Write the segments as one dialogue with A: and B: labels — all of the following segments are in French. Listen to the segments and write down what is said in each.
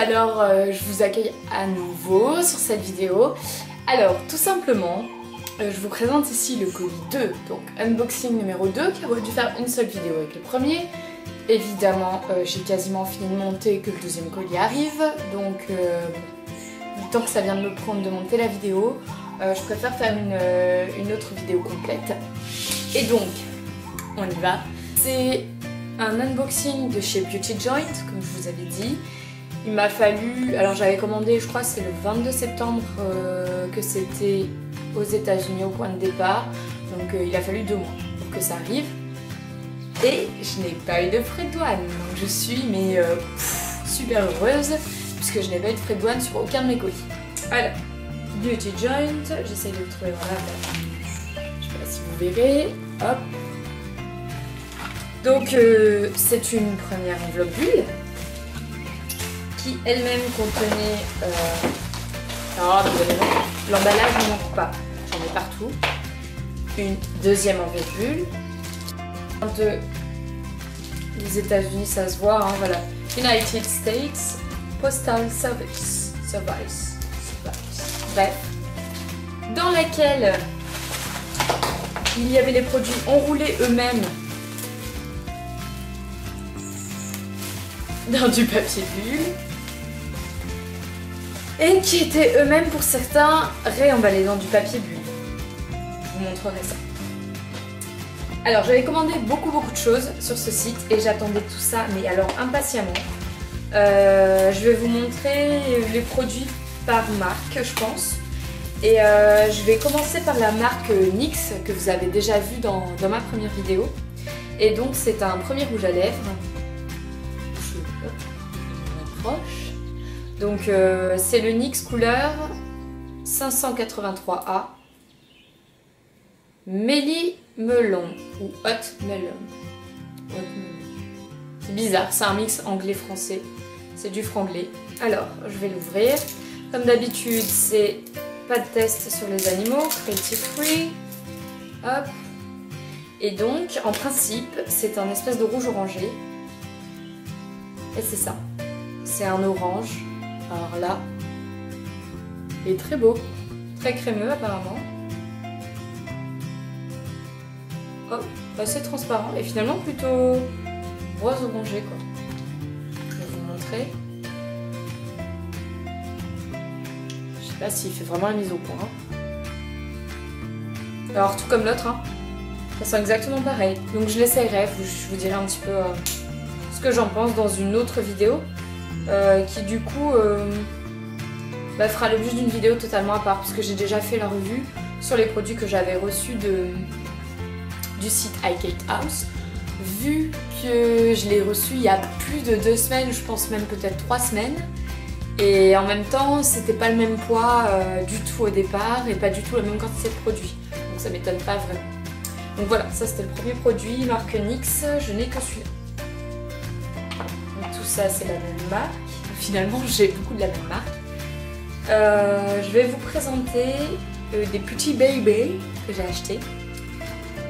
A: alors je vous accueille à nouveau sur cette vidéo. Alors tout simplement, je vous présente ici le colis 2, donc unboxing numéro 2, qui aurait dû faire une seule vidéo avec le premier. Évidemment, j'ai quasiment fini de monter que le deuxième colis arrive, donc le temps que ça vient de me prendre de monter la vidéo, je préfère faire une autre vidéo complète. Et donc, on y va. C'est un unboxing de chez Beauty Joint, comme je vous avais dit. Il m'a fallu, alors j'avais commandé, je crois que c'est le 22 septembre que c'était aux États-Unis au point de départ, donc il a fallu 2 mois pour que ça arrive. Et je n'ai pas eu de frais de douane, donc je suis super heureuse puisque je n'ai pas eu de frais de douane sur aucun de mes colis. Alors, Beauty Joint, j'essaye de le trouver voilà. Je sais pas si vous verrez, hop. Donc c'est une première enveloppe bulle qui elle-même contenait, l'emballage ne manque pas, j'en ai partout. Une deuxième enveloppe bulle. Les États-Unis, ça se voit, hein, voilà. United States Postal Service. Bref. Dans laquelle il y avait les produits enroulés eux-mêmes dans du papier bulle. Et qui étaient eux-mêmes pour certains réemballés dans du papier bulle. Je vous montrerai ça. Alors j'avais commandé beaucoup de choses sur ce site et j'attendais tout ça, mais alors impatiemment. Je vais vous montrer les produits par marque, je pense. Et je vais commencer par la marque NYX que vous avez déjà vu dans ma première vidéo. Et donc c'est un premier rouge à lèvres. Je m'approche. Donc c'est le NYX couleur 583A. Méli Melon ou Hot Melon. C'est bizarre, c'est un mix anglais-français. C'est du franglais. Alors, je vais l'ouvrir. Comme d'habitude, c'est pas de test sur les animaux, cruelty free. Hop. Et donc, en principe, c'est un espèce de rouge orangé. Et c'est ça. C'est un orange. Alors là, il est très beau. Très crémeux apparemment. Oh, assez transparent et finalement plutôt rose orangé quoi. Je vais vous montrer. Je sais pas s'il fait vraiment la mise au point. Alors tout comme l'autre, hein, ça sent exactement pareil. Donc je l'essayerai, je vous dirai un petit peu ce que j'en pense dans une autre vidéo qui du coup fera l'objet d'une vidéo totalement à part puisque j'ai déjà fait la revue sur les produits que j'avais reçus du site iKate House, vu que je l'ai reçu il y a plus de 2 semaines, je pense même peut-être 3 semaines, et en même temps c'était pas le même poids du tout au départ et pas du tout la même quantité de produits, donc ça m'étonne pas vraiment. Donc voilà, ça c'était le premier produit, marque NYX, je n'ai que celui-là. Donc tout ça c'est la même marque, finalement j'ai beaucoup de la même marque. Je vais vous présenter des petits baby que j'ai achetés.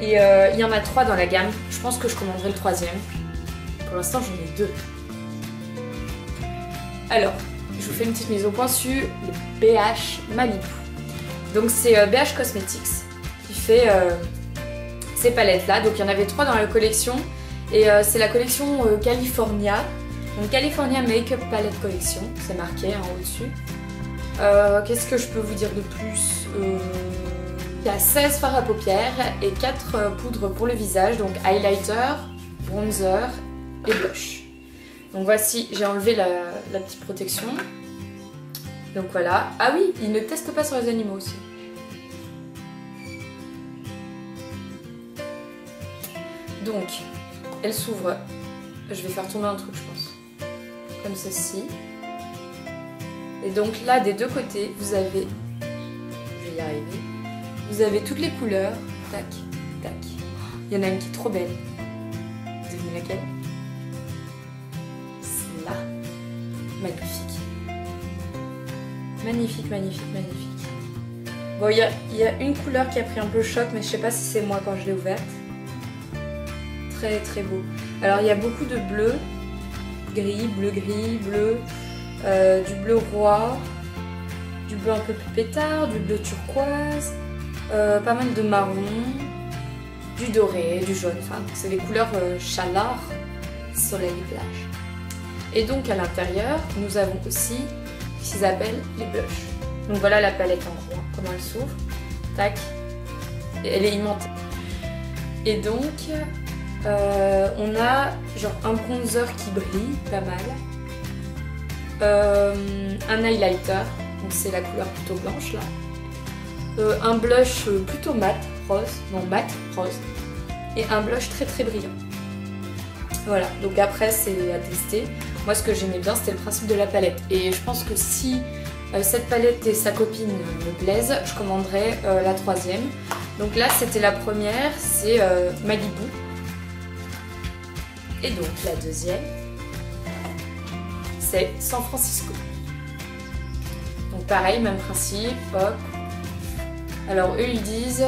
A: Et il y en a 3 dans la gamme, je pense que je commanderai le 3e. Pour l'instant j'en ai 2. Alors, je vous fais une petite mise au point sur le BH Malibu. Donc c'est BH Cosmetics qui fait ces palettes là. Donc il y en avait 3 dans la collection. Et c'est la collection California. Donc California Makeup Palette Collection, c'est marqué en haut dessus. Qu'est-ce que je peux vous dire de plus Il y a 16 fards à paupières et 4 poudres pour le visage, donc highlighter, bronzer et blush. Donc voici, j'ai enlevé la petite protection. Donc voilà. Ah oui, il ne teste pas sur les animaux aussi. Donc, elle s'ouvre. Je vais faire tomber un truc, je pense. Comme ceci. Et donc là, des deux côtés, vous avez... Je vais y arriver. Vous avez toutes les couleurs, tac, tac. Il y en a une qui est trop belle. Devinez laquelle? C'est là. Magnifique. Magnifique, magnifique, magnifique. Bon, il y a une couleur qui a pris un peu choc, mais je sais pas si c'est moi quand je l'ai ouverte. Très très beau. Alors il y a beaucoup de bleu, gris, bleu, du bleu roi, du bleu un peu plus pétard, du bleu turquoise, pas mal de marron, du doré, du jaune, enfin c'est des couleurs chaleur, soleil, plage. Et donc à l'intérieur, nous avons aussi ce qu'ils appellent les blushs. Donc voilà la palette en gros, comment elle s'ouvre. Tac, et elle est aimantée. Et donc on a genre un bronzer qui brille pas mal, un highlighter, donc c'est la couleur plutôt blanche là, un blush plutôt mat, rose, non mat, rose, et un blush très très brillant. Voilà, donc après c'est à tester. Moi ce que j'aimais bien c'était le principe de la palette, et je pense que si cette palette et sa copine me plaisent, je commanderai la troisième. Donc là c'était la première, c'est Malibu. Et donc la deuxième, c'est San Francisco. Donc pareil, même principe, hop. Alors eux ils disent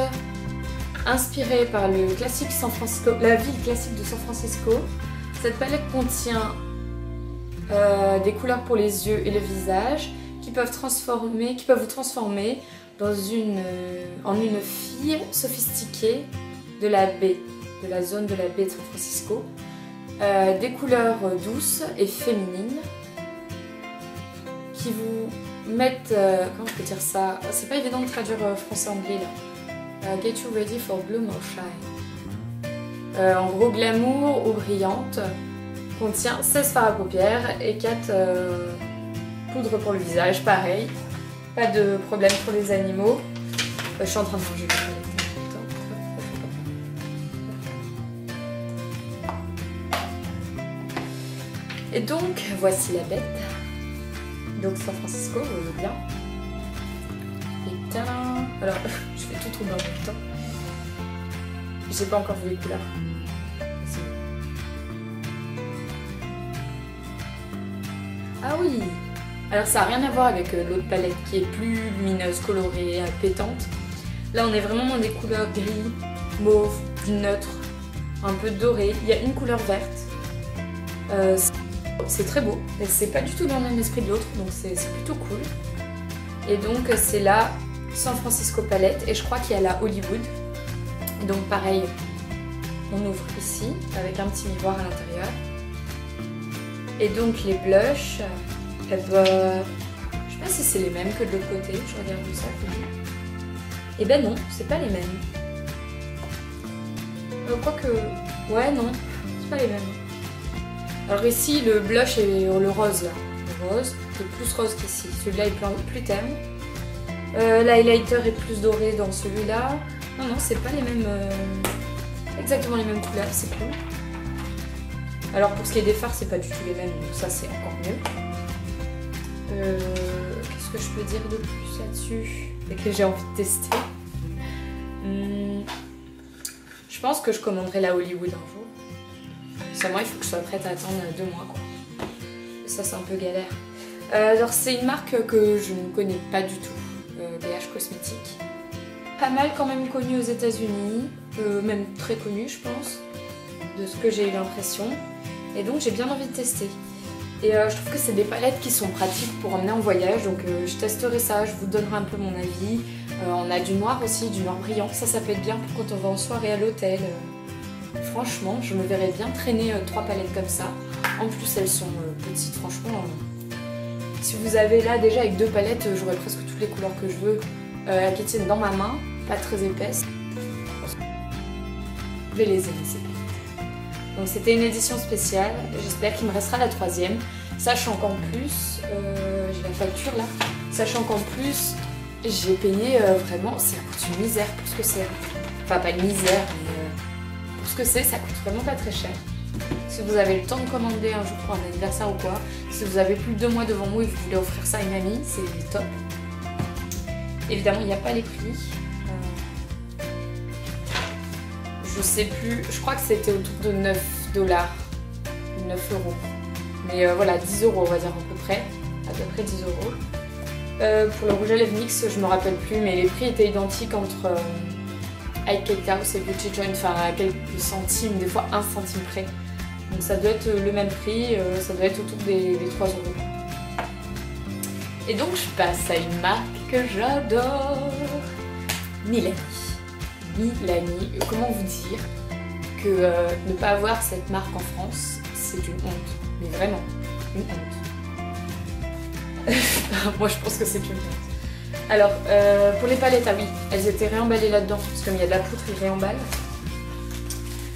A: inspiré par le classique San Francisco, la ville classique de San Francisco, cette palette contient des couleurs pour les yeux et le visage qui peuvent vous transformer en une fille sophistiquée de la baie, de la zone de la baie de San Francisco. Des couleurs douces et féminines qui vous mettent, comment je peux dire ça, c'est pas évident de traduire français-anglais là. Get you ready for bloom or shine. En gros, glamour ou brillante, contient 16 fards à paupières et 4 poudres pour le visage, pareil. Pas de problème pour les animaux. Je suis en train de manger le palette. Et donc, voici la bête. Donc San Francisco, vous voyez bien. Et tadam. Alors, je fais tout tourner en même temps. J'ai pas encore vu les couleurs. Ah oui. Alors ça n'a rien à voir avec l'autre palette qui est plus lumineuse, colorée, pétante. Là on est vraiment dans des couleurs gris, mauve, neutre, un peu doré. Il y a une couleur verte. C'est très beau, mais c'est pas du tout dans le même esprit de l'autre, donc c'est plutôt cool. Et donc c'est la San Francisco palette, et je crois qu'il y a la Hollywood. Donc pareil, on ouvre ici avec un petit miroir à l'intérieur. Et donc les blushs, eh ben, je sais pas si c'est les mêmes que de l'autre côté, je regarde ça. Et ben non, c'est pas les mêmes. Quoique, ouais non, c'est pas les mêmes. Alors ici le blush est le rose là, le rose, c'est plus rose qu'ici, celui-là est plus terne. L'highlighter est plus doré dans celui-là. Non, c'est pas les mêmes, exactement les mêmes couleurs, c'est cool. Alors pour ce qui est des fards, c'est pas du tout les mêmes, donc ça c'est encore mieux. Qu'est-ce que je peux dire de plus là-dessus et que j'ai envie de tester? Je pense que je commanderai la Hollywood un jour. Seulement il faut que je sois prête à attendre 2 mois quoi. Et ça c'est un peu galère. Alors c'est une marque que je ne connais pas du tout, BH Cosmétiques. Pas mal quand même connue aux États-Unis, même très connue je pense, de ce que j'ai eu l'impression. Et donc j'ai bien envie de tester. Et je trouve que c'est des palettes qui sont pratiques pour emmener en voyage, donc je testerai ça, je vous donnerai un peu mon avis. On a du noir aussi, du noir brillant, ça peut être bien pour quand on va en soirée à l'hôtel. Franchement, je me verrais bien traîner 3 palettes comme ça. En plus elles sont petites, franchement. Si vous avez là déjà avec 2 palettes, j'aurai presque toutes les couleurs que je veux qui tiennent dans ma main, pas très épaisses. Je vais les aimer ces palettes. Donc c'était une édition spéciale, j'espère qu'il me restera la 3e. Sachant qu'en plus, j'ai la facture là, sachant qu'en plus, j'ai payé vraiment, ça coûte une misère pour ce que c'est. Enfin pas une misère, mais pour ce que c'est, ça coûte vraiment pas très cher. Si vous avez le temps de commander un jour pour un anniversaire ou quoi, si vous avez plus de 2 mois devant vous et que vous voulez offrir ça à une amie, c'est top. Évidemment, il n'y a pas les prix. Je sais plus, je crois que c'était autour de 9 $, 9 euros. Mais voilà, 10 euros on va dire à peu près 10 euros. Pour le rouge à lèvres mix, je me rappelle plus, mais les prix étaient identiques entre iCake House et Beauty Joint, enfin à quelques centimes, des fois 1 centime près. Donc ça doit être le même prix, ça doit être autour des 3 euros. Et donc je passe à une marque que j'adore, Milani. Milani, comment vous dire que ne pas avoir cette marque en France, c'est une honte. Mais vraiment, une honte. Moi je pense que c'est une honte. Alors, pour les palettes, ah oui, elles étaient réemballées là-dedans, parce que comme il y a de la poudre, ils réemballent.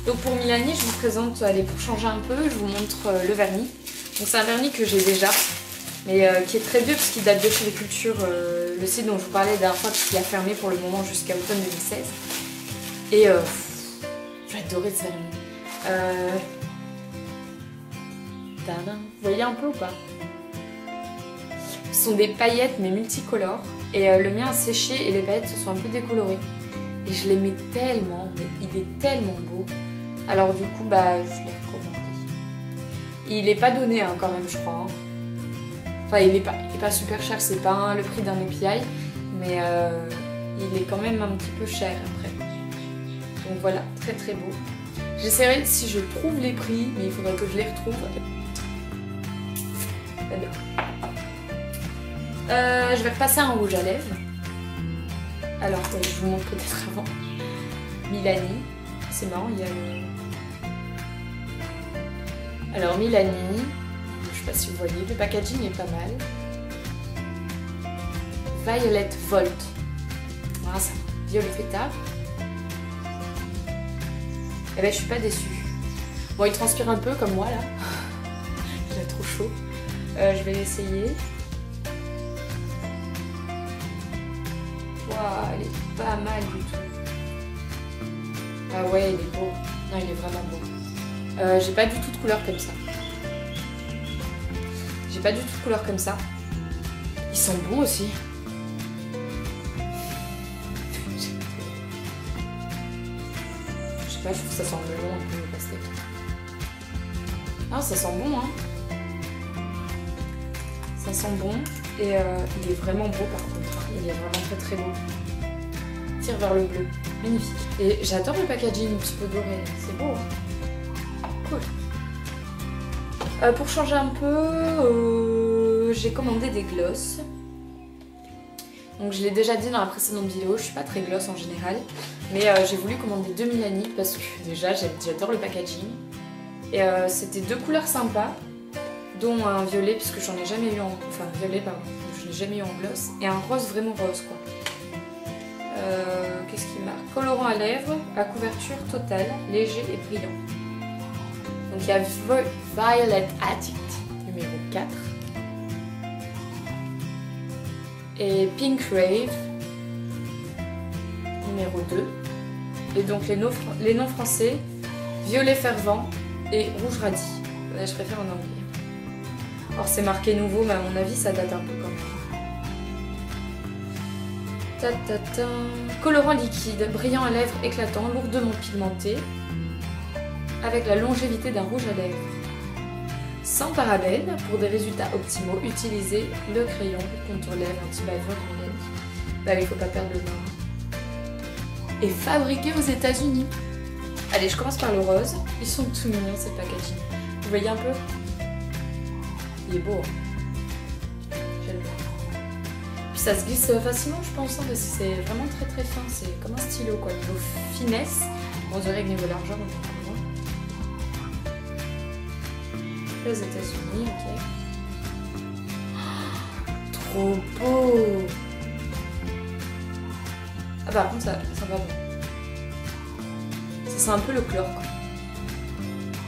A: Donc pour Milani, je vous présente, allez, pour changer un peu, je vous montre le vernis. Donc c'est un vernis que j'ai déjà, mais qui est très vieux parce qu'il date de chez les Cultures, le site dont je vous parlais la dernière fois, parce qu'il a fermé pour le moment jusqu'à automne 2016. Et j'ai adoré ce vernis. Tadam. Vous voyez un peu ou pas? Ce sont des paillettes mais multicolores. Et le mien a séché et les paillettes se sont un peu décolorées. Et je l'aimais tellement, mais il est tellement beau. Alors du coup, bah, je l'ai recommandé. Il est pas donné hein, quand même, je crois. Hein. Enfin, il est pas super cher, c'est pas le prix d'un EPI, mais il est quand même un petit peu cher après. Donc voilà, très très beau. J'essaierai si je trouve les prix, mais il faudrait que je les retrouve. Je vais repasser un rouge à lèvres. Alors, ouais, je vous montre peut-être avant. Milani. C'est marrant, il y a le... Alors, Milani. Je sais pas si vous voyez, le packaging est pas mal. Violet Volt. Voilà ça. Violet pétard. Eh ben, je suis pas déçue. Bon, il transpire un peu comme moi là. Il a trop chaud. Je vais l'essayer. Waouh, elle est pas mal du tout. Ah ouais, il est beau. Non, il est vraiment beau. J'ai pas du tout de couleur comme ça. J'ai pas du tout de couleur comme ça. Ils sont bons aussi. Je sais pas, je trouve que ça sent le melon un peu le pastèque. Ah, ça sent bon, hein. Ça sent bon. Et il est vraiment beau par contre. Il est vraiment très très beau. Tire vers le bleu. Magnifique. Et j'adore le packaging un petit peu doré. C'est beau, hein. Cool. Pour changer un peu, j'ai commandé des glosses. Donc je l'ai déjà dit dans la précédente vidéo, je suis pas très gloss en général. Mais j'ai voulu commander 2 Milani parce que déjà j'adore le packaging. Et c'était deux couleurs sympas, dont un violet puisque j'en ai jamais eu en... Enfin violet pardon, je n'ai jamais eu en gloss. Et un rose vraiment rose quoi. Qu'est-ce qu'il marque? Colorant à lèvres, à couverture totale, léger et brillant. Donc il y a Violet Addict, numéro 4. Et Pink Rave, numéro 2. Et donc les noms français, Violet Fervent et Rouge Radis. Ouais, je préfère en anglais. Alors c'est marqué nouveau, mais à mon avis ça date un peu quand même. Colorant liquide, brillant à lèvres éclatant, lourdement pigmenté, avec la longévité d'un rouge à lèvres. Sans parabènes, pour des résultats optimaux, utilisez le crayon contour lèvres anti-bavure Milani. Bah il faut pas perdre le nord. Et fabriqué aux États-Unis. Allez, je commence par le rose. Ils sont tout mignons ces packaging. Vous voyez un peu? Il est beau. J'aime bien. Puis ça se glisse facilement, je pense, hein, parce que c'est vraiment très très fin. C'est comme un stylo quoi. Niveau finesse, on dirait que niveau largeur, on est pas loin. Les États-Unis, ok. Trop beau! Ah par contre ça va bon. Ça sent un peu le chlore quoi.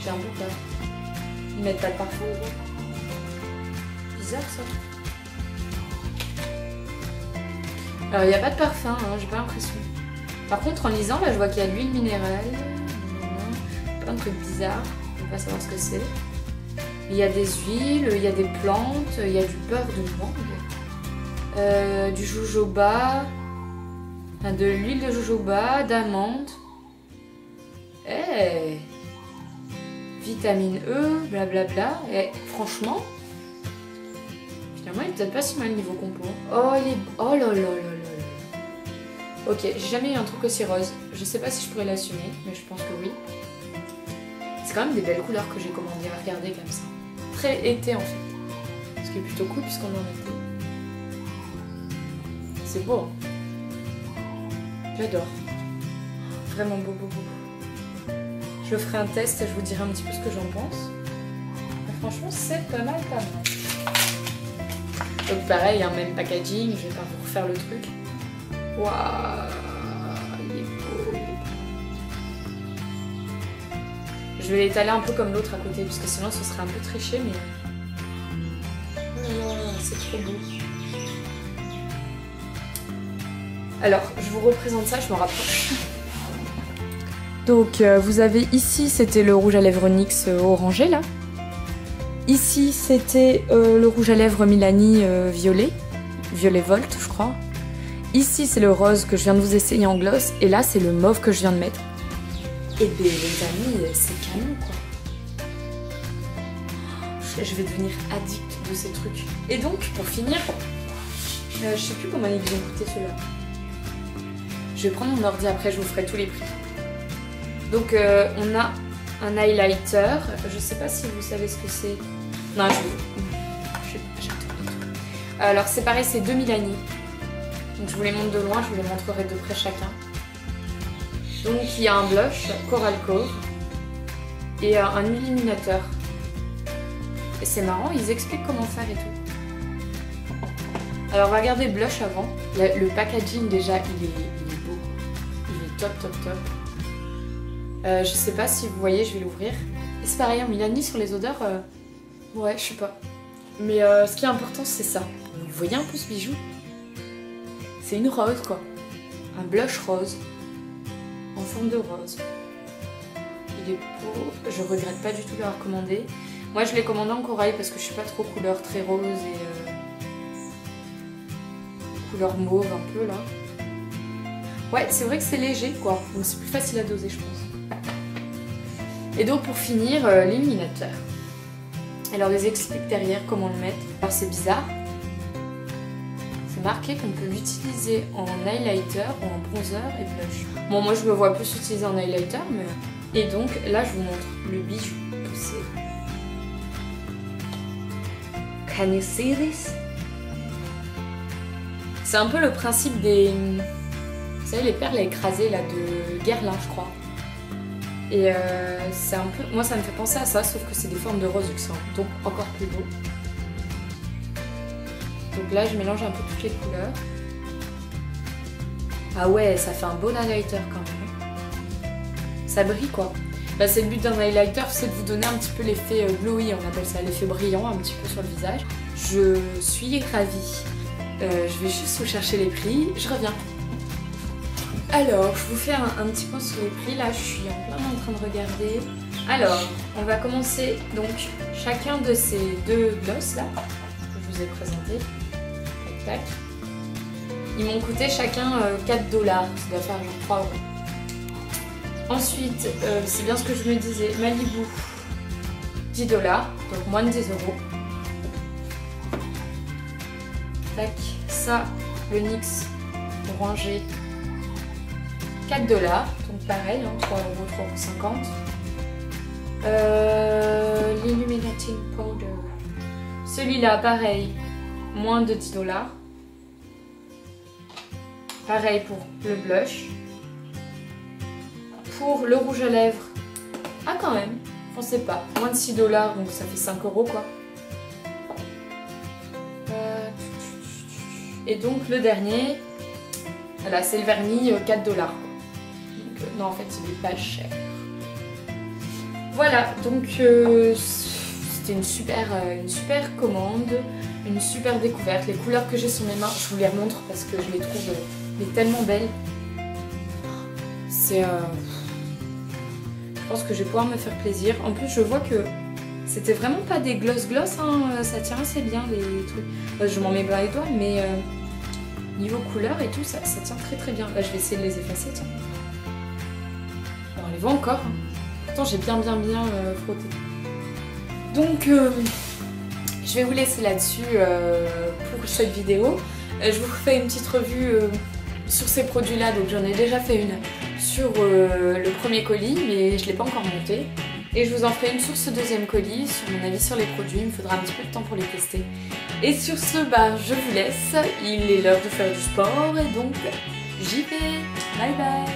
A: J'ai un peu peur. Ils mettent pas de parfum dedans. Bizarre ça. Alors il n'y a pas de parfum, hein, j'ai pas l'impression. Par contre en lisant là je vois qu'il y a de l'huile minérale. Plein de trucs bizarres. Je ne vais pas savoir ce que c'est. Il y a des huiles, il y a des plantes, il y a du beurre de mangue, du jojoba, de l'huile de jojoba, d'amande, vitamine E, blablabla. Et franchement, finalement il est peut-être pas si mal niveau compo. Oh, il est... oh là là là là. Ok, j'ai jamais eu un truc aussi rose. Je sais pas si je pourrais l'assumer, mais je pense que oui. C'est quand même des belles couleurs que j'ai commandées à regarder comme ça. Très été en fait. Ce qui est plutôt cool puisqu'on est en été. c'est beau. J'adore. Vraiment beau, beau, beau. Je ferai un test et je vous dirai un petit peu ce que j'en pense. Mais franchement, c'est pas mal, pas mal. Donc pareil, hein, même packaging, je vais pas vous refaire le truc. Waouh, il est beau. Je vais l'étaler un peu comme l'autre à côté, parce que sinon ce serait un peu triché, mais... Oh, c'est trop beau. Alors, je vous représente ça, je m'en rapproche. Donc, vous avez ici, c'était le rouge à lèvres NYX orangé, là. Ici, c'était le rouge à lèvres Milani violet. Violet Volt, je crois. Ici, c'est le rose que je viens de vous essayer en gloss. Et là, c'est le mauve que je viens de mettre. Et bien, les amis, c'est canon, quoi. Je vais devenir addict de ces trucs. Et donc, pour finir, je sais plus combien ils ont coûté ceux-là. Je vais prendre mon ordi après, je vous ferai tous les prix. Donc, on a un highlighter. Je sais pas si vous savez ce que c'est. Non, alors, c'est pareil, c'est 2 Milani. Donc, je vous les montre de loin, je vous les montrerai de près chacun. Donc, il y a un blush, Coral Cove, et un illuminateur. Et c'est marrant, ils expliquent comment faire et tout. Alors, on va regarder le blush avant. Le packaging, déjà, il est beau. Il est top, top, top. Je sais pas si vous voyez, je vais l'ouvrir. Et c'est pareil, en Milani sur les odeurs, ouais, je sais pas. Mais ce qui est important, c'est ça. Vous voyez un peu ce bijou? C'est une rose, quoi. Un blush rose. En forme de rose. Il est beau. Je regrette pas du tout de l'avoir commandé. Moi, je l'ai commandé en corail parce que je suis pas trop couleur très rose et... couleur mauve un peu, là. Ouais, c'est vrai que c'est léger, quoi. Donc c'est plus facile à doser, je pense. Et donc, pour finir, l'illuminateur. Alors, ils expliquent derrière comment le mettre. Alors, c'est bizarre. C'est marqué qu'on peut l'utiliser en highlighter ou en bronzer et blush. Bon, moi, je me vois plus utiliser en highlighter, mais... Et donc, là, je vous montre le bijou que c'est. Can you see this? C'est un peu le principe des... Vous savez, les perles écrasées, là, de Guerlain, je crois. Et c'est un peu... Moi, ça me fait penser à ça, sauf que c'est des formes de rose luxant, donc encore plus beau. Donc là, je mélange un peu toutes les couleurs. Ah ouais, ça fait un bon highlighter quand même. Ça brille, quoi. Bah, c'est le but d'un highlighter, c'est de vous donner un petit peu l'effet glowy, on appelle ça l'effet brillant, un petit peu sur le visage. Je suis ravie. Je vais juste vous chercher les prix, je reviens. Alors, je vous fais un petit point sur les prix. Là, je suis en plein en train de regarder. Alors, on va commencer donc chacun de ces deux glosses là que je vous ai présentés. Tac, tac. Ils m'ont coûté chacun 4 $. Ça doit faire genre 3 €. Ensuite, c'est bien ce que je me disais, Malibu, 10 $, donc moins de 10 €. Tac, ça, le NYX orangé, 4 $, donc pareil, hein, 3 €, 3,50 €. L'Illuminating Powder, celui-là, pareil, moins de 10 $. Pareil pour le blush. Pour le rouge à lèvres, ah quand même, je pensais pas, moins de 6 $, donc ça fait 5 € quoi. Et donc le dernier, voilà, c'est le vernis 4 $. Quoi. Donc non, en fait, il est pas cher. Voilà, donc c'était une super commande, une super découverte. Les couleurs que j'ai sur mes mains, je vous les remontre parce que je les trouve tellement belles. C'est... Je pense que je vais pouvoir me faire plaisir. En plus, je vois que c'était vraiment pas des gloss, hein. Ça tient assez bien les trucs. Je m'en mets plein les doigts, mais niveau couleur et tout, ça tient très bien. Là, je vais essayer de les effacer, tiens. Alors, on les voit encore. Hein. Pourtant, j'ai bien frotté. Donc, je vais vous laisser là-dessus pour cette vidéo. Je vous fais une petite revue sur ces produits-là. Donc, j'en ai déjà fait une sur le premier colis, mais je ne l'ai pas encore monté. Et je vous en ferai une sur ce deuxième colis, sur mon avis sur les produits, il me faudra un petit peu de temps pour les tester. Et sur ce, je vous laisse, il est l'heure de faire du sport et donc j'y vais. Bye bye.